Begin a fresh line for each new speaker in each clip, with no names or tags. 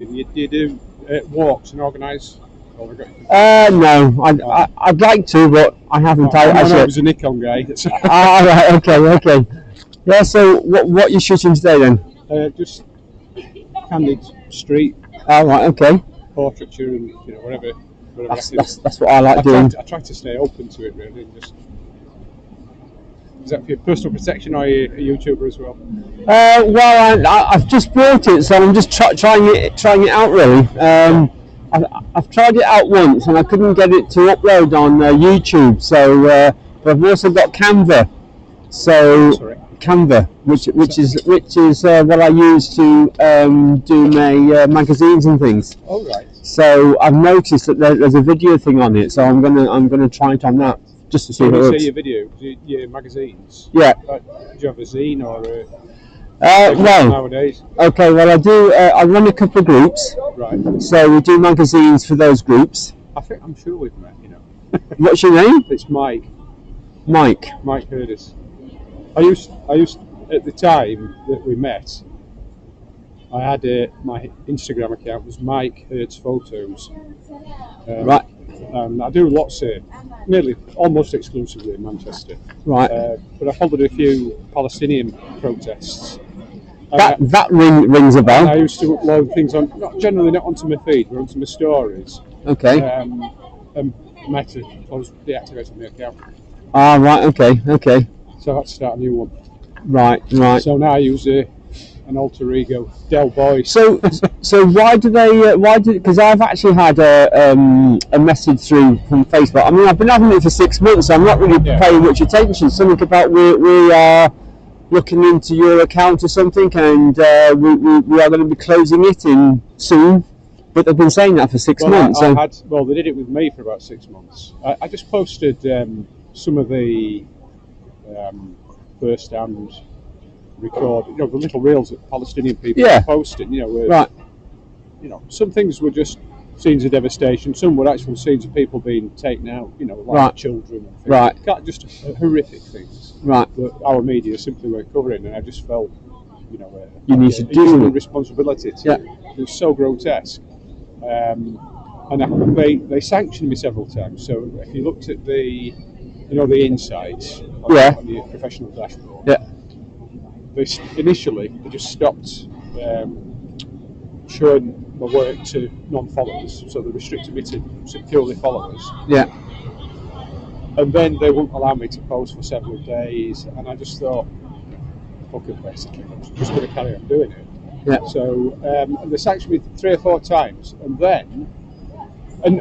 You do walks and organise?
No, I'd like to, but I haven't.
I was a Nikon guy.
Right, okay. Yeah, so what are you shooting today then?
Just candid street.
Right, okay.
Portraiture and whatever.
That's what I like doing.
I try to stay open to it really. Is that for your personal protection, or are you a YouTuber as well?
Well, I've just bought it, so I'm just trying it out really. I've tried it out once and I couldn't get it to upload on YouTube. So, but I've also got Canva. So Canva, which is what I use to do my magazines and things.
Oh right.
So I've noticed that there's a video thing on it, so I'm gonna try it on that just to see how it works.
Your video, your magazines.
Yeah.
Do you have a zine or a?
Well,
nowadays.
Okay. Well, I do. I run a couple of groups.
Right.
So we do magazines for those groups.
I'm sure we've met.
What's your name?
It's Mike.
Mike
Curtis. I used at the time that we met. I had my Instagram account was Mike Hurts Photos.
Right.
And I do lots nearly almost exclusively in Manchester.
Right.
But I followed a few Palestinian protests.
That rings a bell.
I used to upload things generally not onto my feed, but onto my stories.
Okay.
And Meta was deactivating my account.
Right. Okay.
So I had to start a new one.
Right.
So now I use an alter ego, Del Boy.
So why do they? Because I've actually had a message through from Facebook. I mean, I've been having it for 6 months. So I'm not really paying much attention. Something about we are looking into your account or something, and we are going to be closing it in soon. But they've been saying that for 6 months.
They did it with me for about 6 months. I just posted some of the first-hand record, the little reels that Palestinian people are posting.
Right.
Some things were just scenes of devastation. Some were actual scenes of people being taken out. Like children and things.
Right.
Just horrific things.
Right.
That our media simply weren't covering, and I just felt,
you need to do
it. Responsibility. It was so grotesque. And they sanctioned me several times. So if you looked at the insights on the professional dashboard, initially they just stopped showing my work to non-followers. So they restricted me to purely followers.
Yeah.
And then they wouldn't allow me to post for several days, and I just thought, fuck it, basically, I'm just going to carry on doing it.
Yeah.
So they sanctioned me 3 or 4 times, and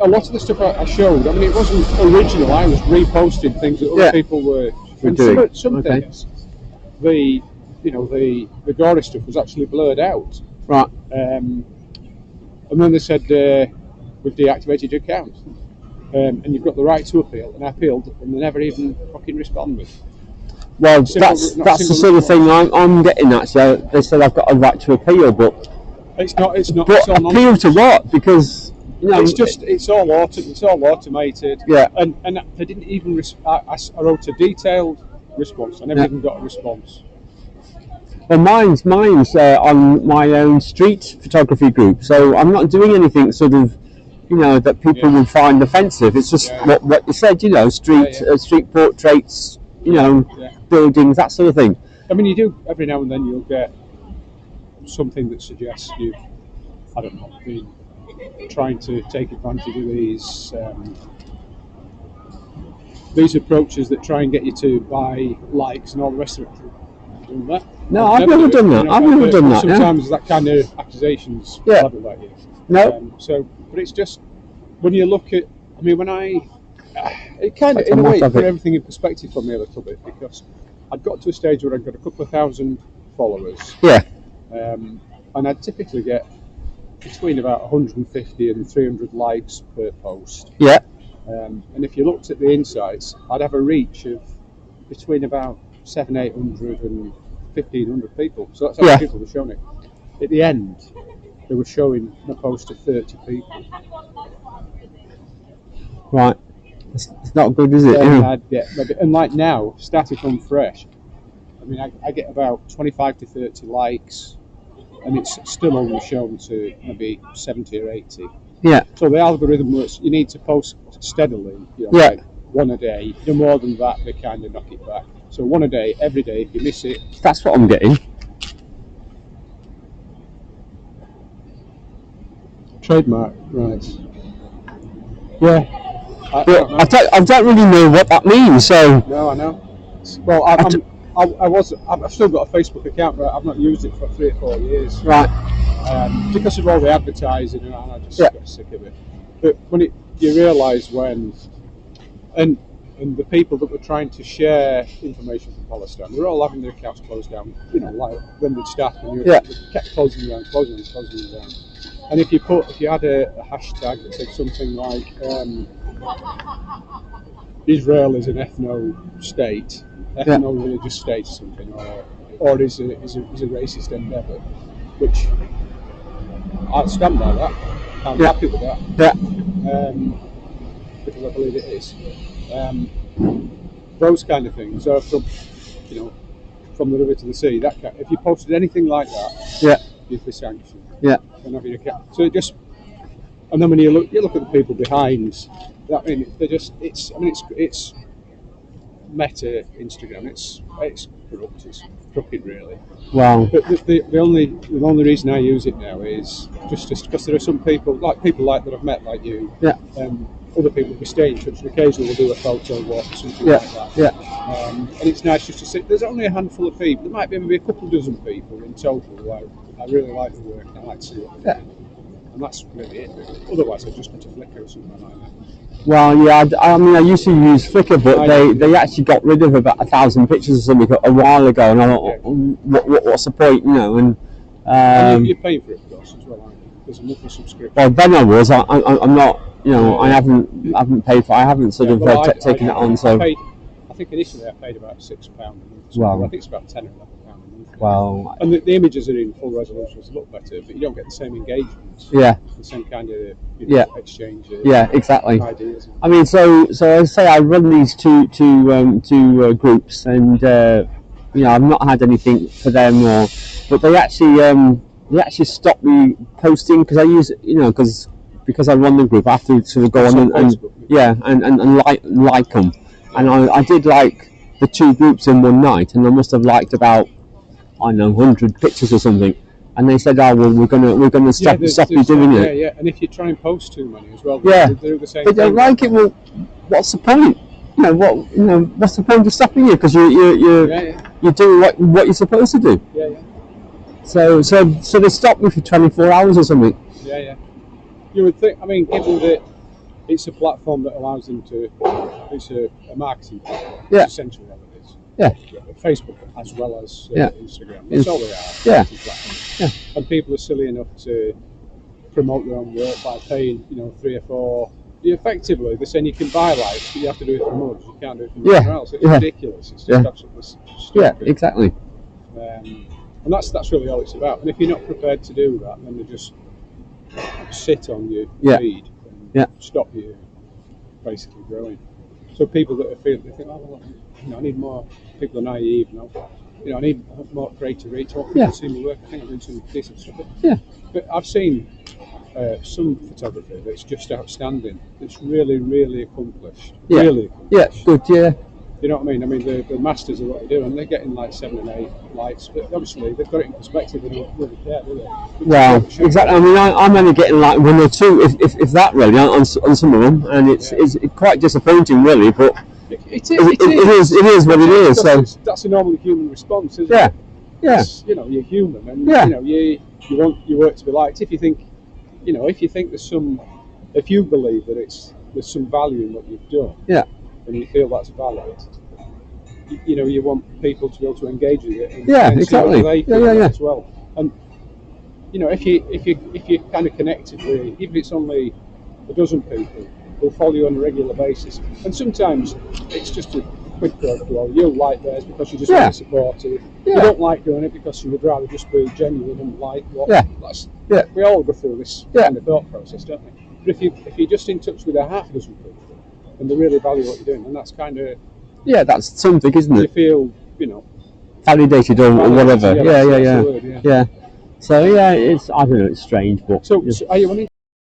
a lot of the stuff I showed, I mean, it wasn't original. I was reposting things that other people were doing. Some things, the gory stuff was actually blurred out.
Right.
And then they said, we've deactivated your account, and you've got the right to appeal. And I appealed, and they never even fucking responded.
Well, that's the sort of thing I'm getting at. So they said I've got a right to appeal, but
it's not.
But appeal to what? Because
it's all automated.
Yeah.
And they didn't even. I wrote a detailed response. I never even got a response.
Well, mine's on my own street photography group, so I'm not doing anything sort of, that people would find offensive. It's just what you said, street portraits, buildings, that sort of thing.
I mean, you do every now and then you'll get something that suggests you've, I don't know, been trying to take advantage of these approaches that try and get you to buy likes and all the rest of it. Doing that.
No, I've never done that. I've never done that.
Sometimes that kind of accusations level like you.
No.
But it's just when you look at. I mean, it kind of in a way put everything in perspective for me a little bit, because I'd got to a stage where I'd got a couple of thousand followers.
Yeah.
And I'd typically get between about 150 and 300 likes per post.
Yeah.
And if you looked at the insights, I'd have a reach of between about 700, 800 and 1,500 people. So that's how many people were showing it. At the end, they were showing my post to 30 people.
Right. It's not good, is it?
And like now, starting from fresh, I mean, I get about 25 to 30 likes and it's still only shown to maybe 70 or 80.
Yeah.
So the algorithm works. You need to post steadily. Like one a day. No more than that, they kind of knock it back. So one a day, every day. If you miss it,
that's what I'm getting.
Trademark, right?
Yeah. I don't really know what that means. So.
No, I know. Well, I've still got a Facebook account, but I've not used it for 3 or 4 years.
Right.
Because of all the advertising, and I just got sick of it. But when you realise and the people that were trying to share information from Palestine, they were all having their accounts closed down. Like when they'd start, and they kept closing them down. And if you had a hashtag that said something like Israel is an ethno-religious state or something, or is a racist endeavour, which I stand by that. I'm happy with that. Because I believe it is. Those kind of things are from the river to the sea. If you posted anything like that, you'd be sanctioned.
Yeah.
So it just, and then when you look at the people behind. It's Meta Instagram. It's corrupt. It's crooked, really.
Wow.
But the only reason I use it now is just because there are some people like that I've met, like you.
Yeah.
Other people we stay in touch, and occasionally we'll do a photo walk or something like that.
Yeah.
And it's nice just to see. There's only a handful of people. There might be maybe a couple dozen people in total who I really like the work and I like to see what they're doing. And that's really it. Really. Otherwise, I'd just put a Flickr or something like that.
Well, yeah. I mean, I used to use Flickr, but they actually got rid of about 1,000 pictures or something a while ago, and I thought, what's the point, And
you're paying for it, of course, as well, aren't you? There's a monthly subscription.
Well, then I was. I'm not. I haven't paid for. I haven't sort of taken it on. So
I think initially I paid about £6 a month.
Wow.
I think it's about £10 or £11 a month.
Wow.
And the images are in full resolution, so look better, but you don't get the same engagement.
Yeah.
The same kind of exchange.
Exactly.
Ideas.
I mean, so I say I run these two groups, and I've not had anything for them, but they actually stopped me posting because I use because I run the group. I have to sort of go on and like them, and I did like the two groups in one night, and I must have liked about 100 pictures or something, and they said, "Oh well, we're gonna stop you doing it."
Yeah, and if you try and post too many as well,
they
do the same.
They don't like it. Well, what's the point? What's the point of stopping you? Because you're doing what you're supposed to do.
Yeah.
So they stopped me for 24 hours or something.
Yeah. You would think. I mean, given that it's a platform that allows them to, it's a marketing platform.
Yeah.
Essentially what it is.
Yeah.
Facebook as well as Instagram. That's all they are.
Yeah.
And people are silly enough to promote their own work by paying, 3 or 4. Effectively, they're saying you can buy likes, but you have to do it from us. You can't do it from anywhere else. It's ridiculous. It's just absolutely stupid.
Yeah, exactly.
And that's really all it's about. And if you're not prepared to do that, then they just sit on your feed and stop you basically growing. So people that they think, oh, well, I need more. People are naive now. I need more creative reach. Or people see my work. I think I'm doing some decent stuff. But I've seen some photography that's just outstanding. It's really, really accomplished.
Yeah.
Really accomplished.
Yeah, good. Yeah.
You know what I mean? I mean, the masters of what they do, and they're getting like 7 and 8 likes. But obviously, they've got it in perspective. They don't really care, do they?
Well, exactly. I mean, I'm only getting like 1 or 2, if that really, on some of them, and it's quite disappointing, really. But it is what it is. So
that's a normal human response, isn't
it?
Yeah. You're human, and you want your work to be liked. If you think, if you believe that there's some value in what you've done, and you feel that's valid, you want people to be able to engage with it. And
exactly.
See what they feel as well. And if you kind of connected with, even if it's only a dozen people, who'll follow you on a regular basis, and sometimes it's just a quick flow. You'll like theirs because you just want to support it. You don't like doing it because you would rather just be genuine and like what. We all go through this kind of thought process, don't we? But if you're just in touch with a half dozen people and they really value what you're doing, then that's kind of
that's something, isn't it?
You feel
validated or whatever. Yeah. So yeah, I don't know, it's strange, but
So are you only